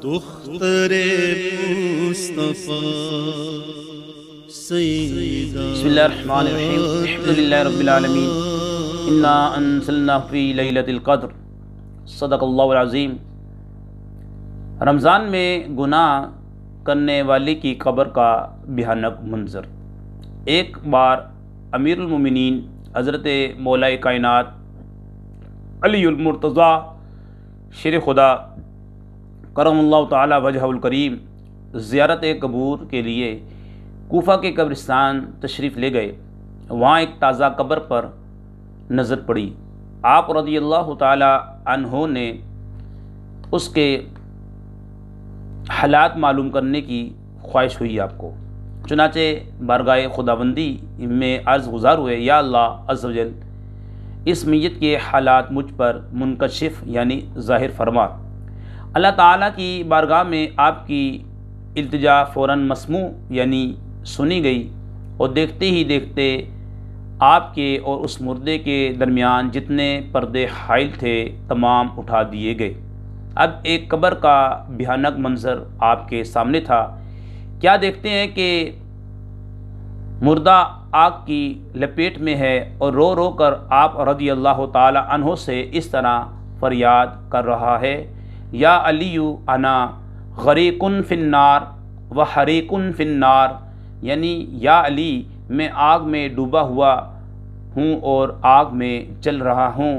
दुख्तरे मुस्तफा सय्यदा। बिस्मिल्लाहिर्रहमानिर्रहीम। अल्हम्दुलिल्लाहि रब्बिल आलमीन। इन्ना अंज़लनाहु फ़ी लैलतिल क़द्र। सदक़ल्लाहुल अज़ीम। रमज़ान में गुनाह करने वाले की कब्र का भयानक मंज़र। एक बार अमीरुल मोमिनीन हज़रत मौलाए कायनात अलीउल मुर्तज़ा शेर खुदा करमल्लाहु ताला वजहुल करीम ज़ियारत कबूर के लिए कूफा के कब्रिस्तान तशरीफ़ ले गए। वहाँ एक ताज़ा कब्र पर नज़र पड़ी। आप रज़ियल्लाहु ताला अन्हो ने उसके हालात मालूम करने की ख्वाहिश हुई आपको। चुनाचे बारगाह खुदाबंदी में अर्ज़ गुज़ार हुए, या अल्लाह अज़्ज़ वजल इस मैयत के हालात मुझ पर मुनकशिफ यानी ज़ाहिर फरमा। अल्लाह ताला की बारगाह में आपकी इल्तिजा फ़ौरन मस्मू यानी सुनी गई और देखते ही देखते आपके और उस मुर्दे के दरमियान जितने पर्दे हाइल थे तमाम उठा दिए गए। अब एक कब्र का भयानक मंज़र आपके सामने था। क्या देखते हैं कि मुर्दा आग की लपेट में है और रो रो कर आप रज़ियल्लाहु ताला अन्हो से इस तरह फरियाद कर रहा है, या अलीयु अना गरीकुन फिन्नार व हरीकुन फिन्नार, यानी या अली मैं आग में डूबा हुआ हूँ और आग में जल रहा हूँ।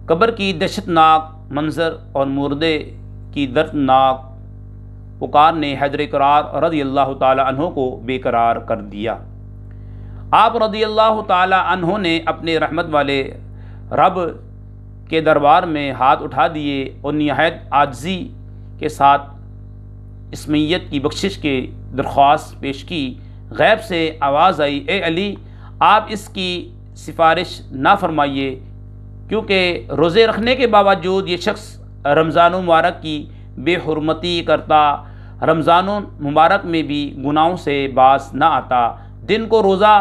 कब्र की दहशतनाक मंज़र और मुर्दे की दर्दनाक पुकार ने हैदर करार रज़ियल्लाहु ताला अन्हो को बेकरार कर दिया। आप रज़ियल्लाहु ताला अन्हो ने अपने रहमत वाले रब के दरबार में हाथ उठा दिए और निहायत आजिज़ी के साथ इस मैयत की बख्शिश के दरख्वास्त पेश की। गैब से आवाज़ आई, ए अली आप इसकी सिफारिश ना फरमाइए, क्योंकि रोज़े रखने के बावजूद ये शख्स रमज़ान मुबारक की बेहुरमती करता, रमज़ान मुबारक में भी गुनाहों से बाज ना आता। दिन को रोज़ा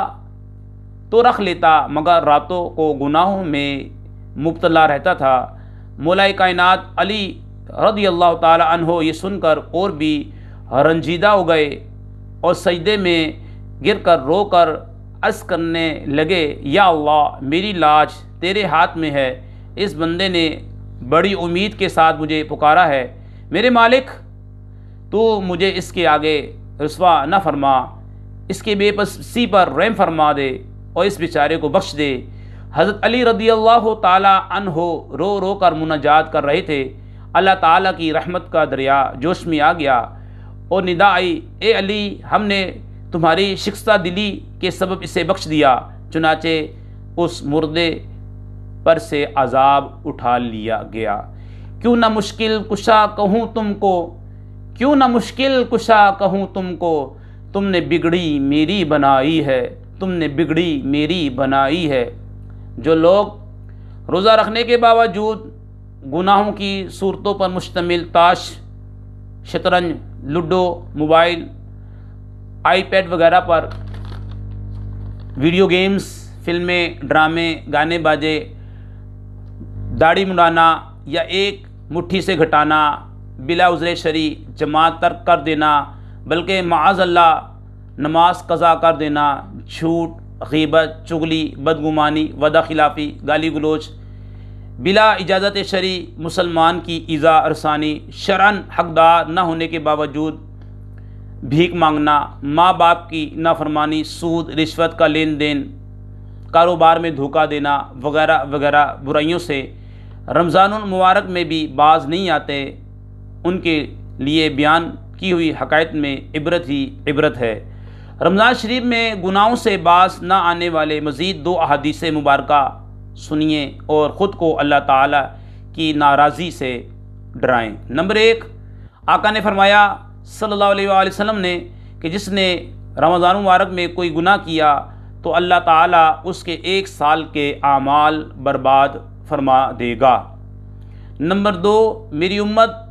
तो रख लेता मगर रातों को गुनाहों में मुब्तला रहता था। मौलाए कायनात अली रज़ियल्लाहु ताला अन्हो ये सुनकर और भी रंजीदा हो गए और सजदे में गिरकर रोकर अर्ज़ करने लगे, या अल्लाह मेरी लाज तेरे हाथ में है। इस बंदे ने बड़ी उम्मीद के साथ मुझे पुकारा है। मेरे मालिक तो मुझे इसके आगे रुसवा न फरमा, इसके बेबसी पर रहम फरमा दे और इस बेचारे को बख्श दे। हज़रत अली रज़ियल्लाहु ताला अन्हो रो रो कर मुनाजात कर रहे थे। अल्लाह ताला की रहमत का दरिया जोश में आ गया और निदा आई, ए अली हमने तुम्हारी शिकस्ता दिली के सबब इसे बख्श दिया। चुनाचे उस मुर्दे पर से अजाब उठा लिया गया। क्यों ना मुश्किल कुशा कहूँ तुमको, क्यों ना मुश्किल कुशा कहूँ तुमको, तुमने बिगड़ी मेरी बनाई है, तुमने बिगड़ी मेरी बनाई है। जो लोग रोज़ा रखने के बावजूद गुनाहों की सूरतों पर मुश्तमिल ताश, शतरंज, लूडो, मोबाइल, आईपैड वगैरह पर वीडियो गेम्स, फिल्में, ड्रामे, गाने बाजे, दाढ़ी मुंडाना या एक मुट्ठी से घटाना, बिला उज़्र शरी जमात तर्क कर देना, बल्कि माअज़ल्लाह नमाज कज़ा कर देना, झूठ, ग़ीबत, चुगली, बदगुमानी, वदा खिलाफ़ी, गाली गलोच, बिला इजाज़त शरी मुसलमान की ईज़ा रसानी, शरअन हक़दार न होने के बावजूद भीख मांगना, माँ बाप की नाफरमानी, सूद, रिश्वत का लेन देन, कारोबार में धोखा देना वगैरह वगैरह बुराइयों से रमज़ान मुबारक में भी बाज नहीं आते। उनके लिए बयान की हुई हकायत में इबरत ही इबरत है। रमज़ान शरीफ में गुनाहों से बाज ना आने वाले मज़ीद दो अहादीस मुबारका सुनिए और ख़ुद को अल्लाह ताला की नाराज़ी से डराएँ। नंबर 1, आका ने फरमाया सल्लल्लाहु अलैहि वसल्लम ने कि जिसने रमज़ान मुबारक में कोई गुनाह किया तो अल्लाह ताला उसके 1 साल के आमाल बर्बाद फरमा देगा। नंबर 2, मेरी उम्मत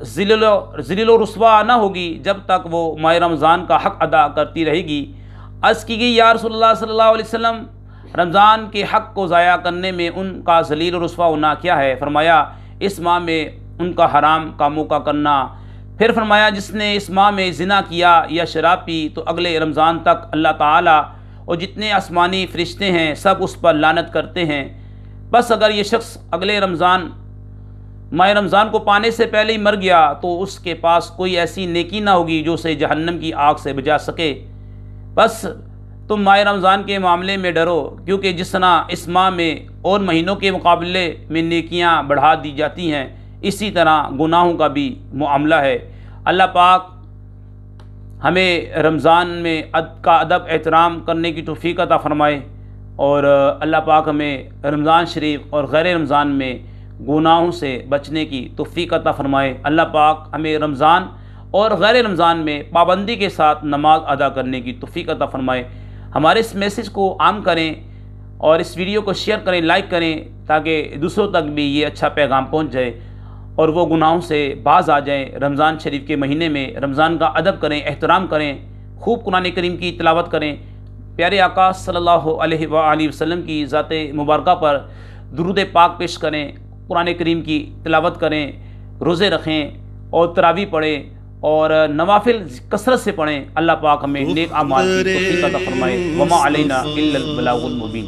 ज़िल्ल रुस्वा ना होगी जब तक वो माह रमज़ान का हक़ अदा करती रहेगी। अर्ज़ की गई, या रसूलुल्लाह सल्लल्लाहु अलैहि वसल्लम रमज़ान के हक़ को ज़ाया करने में उनका ज़लील रुस्वा होना क्या है? फरमाया, इस माह में उनका हराम कामों का करना। फिर फरमाया जिसने इस माह में ज़िना किया या शराब पी तो अगले रमज़ान तक अल्लाह ताला और जितने आसमानी फ़रिश्ते हैं सब उस पर लानत करते हैं। बस अगर ये शख्स अगले माह रमज़ान को पाने से पहले ही मर गया तो उसके पास कोई ऐसी नेकी ना होगी जो उसे जहन्नम की आग से बचा सके। बस तुम माह रमज़ान के मामले में डरो, क्योंकि जिस तरह इस माह में और महीनों के मुकाबले में नेकियां बढ़ा दी जाती हैं, इसी तरह गुनाहों का भी मामला है। अल्लाह पाक हमें रमज़ान में का अदब एहतराम करने की तौफीक अता फ़रमाए और अल्लाह पाक हमें रमज़ान शरीफ और गैर रमज़ान में गुनाहों से बचने की तौफीक अता फ़रमाए। अल्लाह पाक हमें रमज़ान और गैर रमज़ान में पाबंदी के साथ नमाज अदा करने की तौफीक अता फ़रमाए। हमारे इस मैसेज को आम करें और इस वीडियो को शेयर करें, लाइक करें, ताकि दूसरों तक भी ये अच्छा पैगाम पहुंच जाए और वो गुनाहों से बाज आ जाएं। रमज़ान शरीफ के महीने में रमज़ान का अदब करें, एहतराम करें, खूब कुरान करीम की तिलावत करें, प्यारे आका सल्लल्लाहु अलैहि वसल्लम की ज़ाते मुबारका पर दुरूद पाक पेश करें, कुरान करीम की तिलावत करें, रोज़े रखें और तरावी पढ़ें और नवाफिल कसरत से पढ़ें। अल्लाह पाक हमें नेक अमाल की तौफीक अता फरमाए। वमा अलैना इल्लल बलागुल मुबीन।